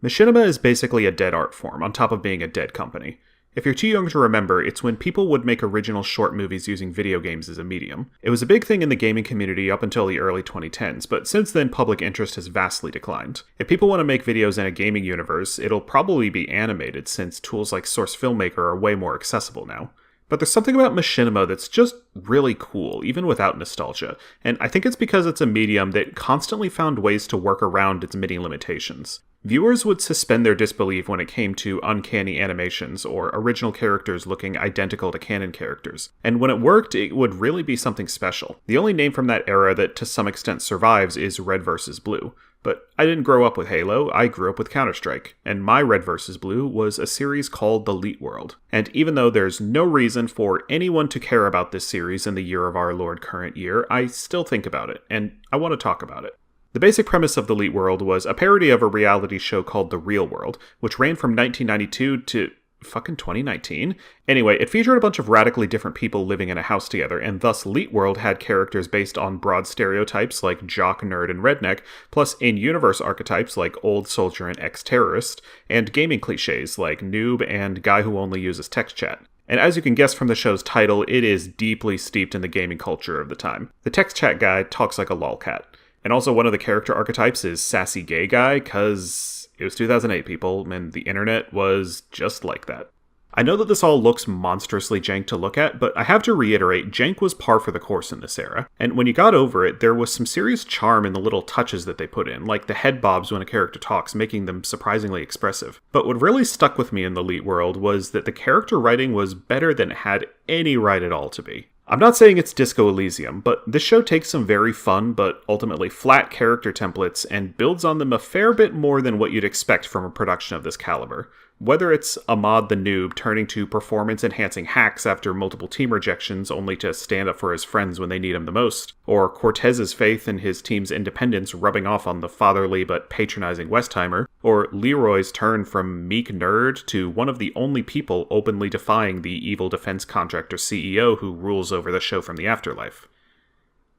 Machinima is basically a dead art form, on top of being a dead company. If you're too young to remember, it's when people would make original short movies using video games as a medium. It was a big thing in the gaming community up until the early 2010s, but since then public interest has vastly declined. If people want to make videos in a gaming universe, it'll probably be animated since tools like Source Filmmaker are way more accessible now. But there's something about machinima that's just really cool, even without nostalgia, and I think it's because it's a medium that constantly found ways to work around its many limitations. Viewers would suspend their disbelief when it came to uncanny animations or original characters looking identical to canon characters, and when it worked, it would really be something special. The only name from that era that to some extent survives is Red vs. Blue. But I didn't grow up with Halo, I grew up with Counter-Strike, and my Red vs. Blue was a series called The Elite World. And even though there's no reason for anyone to care about this series in the year of our Lord current year, I still think about it, and I want to talk about it. The basic premise of The Elite World was a parody of a reality show called The Real World, which ran from 1992 to fucking 2019? Anyway, it featured a bunch of radically different people living in a house together, and thus Elite World had characters based on broad stereotypes like jock, nerd, and redneck, plus in-universe archetypes like old soldier and ex-terrorist, and gaming cliches like noob and guy who only uses text chat. And as you can guess from the show's title, it is deeply steeped in the gaming culture of the time. The text chat guy talks like a lolcat. And also one of the character archetypes is sassy gay guy, cause it was 2008, people, and the internet was just like that. I know that this all looks monstrously jank to look at, but I have to reiterate, jank was par for the course in this era. And when you got over it, there was some serious charm in the little touches that they put in, like the head bobs when a character talks, making them surprisingly expressive. But what really stuck with me in the Elite World was that the character writing was better than it had any right at all to be. I'm not saying it's Disco Elysium, but this show takes some very fun but ultimately flat character templates and builds on them a fair bit more than what you'd expect from a production of this caliber. Whether it's Ahmad the noob turning to performance-enhancing hacks after multiple team rejections only to stand up for his friends when they need him the most, or Cortez's faith in his team's independence rubbing off on the fatherly but patronizing Westheimer, or Leroy's turn from meek nerd to one of the only people openly defying the evil defense contractor CEO who rules over the show from the afterlife.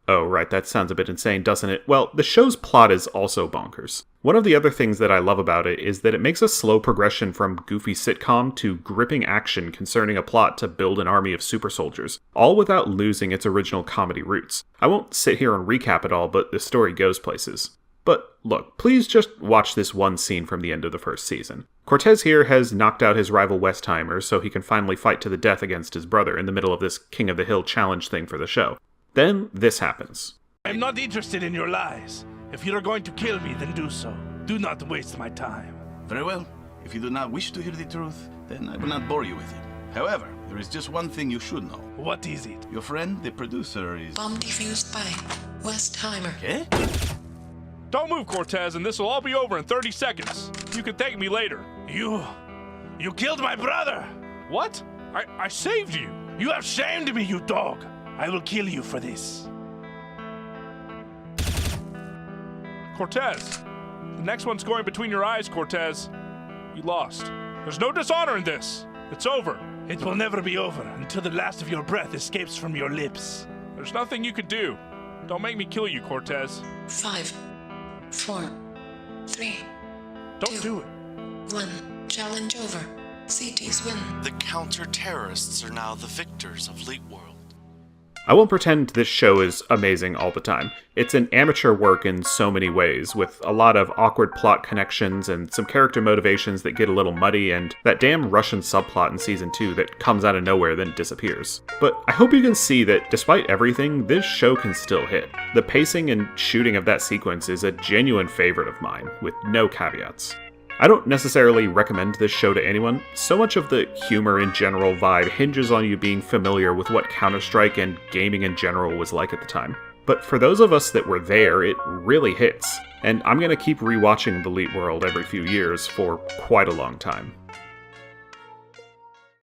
Oh, right, that sounds a bit insane, doesn't it? Well, the show's plot is also bonkers. One of the other things that I love about it is that it makes a slow progression from goofy sitcom to gripping action concerning a plot to build an army of super soldiers, all without losing its original comedy roots. I won't sit here and recap it all, but the story goes places. But look, please just watch this one scene from the end of the first season. Cortez here has knocked out his rival Westheimer so he can finally fight to the death against his brother in the middle of this King of the Hill challenge thing for the show. Then this happens. I'm not interested in your lies. If you are going to kill me, then do so. Do not waste my time. Very well. If you do not wish to hear the truth, then I will not bore you with it. However, there is just one thing you should know. What is it? Your friend, the producer, is... Bomb defused by Westheimer. Okay? Don't move, Cortez, and this will all be over in 30 seconds. You can thank me later. You killed my brother! What? I saved you! You have shamed me, you dog! I will kill you for this. Cortez, the next one's going between your eyes, Cortez. You lost. There's no dishonor in this. It's over. It will never be over until the last of your breath escapes from your lips. There's nothing you can do. Don't make me kill you, Cortez. 5, 4, 3, Don't do it. 1. Challenge over. CTs win. The counter-terrorists are now the victors of Elite World. I won't pretend this show is amazing all the time. It's an amateur work in so many ways, with a lot of awkward plot connections and some character motivations that get a little muddy, and that damn Russian subplot in Season 2 that comes out of nowhere then disappears. But I hope you can see that despite everything, this show can still hit. The pacing and shooting of that sequence is a genuine favorite of mine, with no caveats. I don't necessarily recommend this show to anyone. So much of the humor in general vibe hinges on you being familiar with what Counter-Strike and gaming in general was like at the time. But for those of us that were there, it really hits. And I'm gonna keep rewatching The Elite World every few years for quite a long time.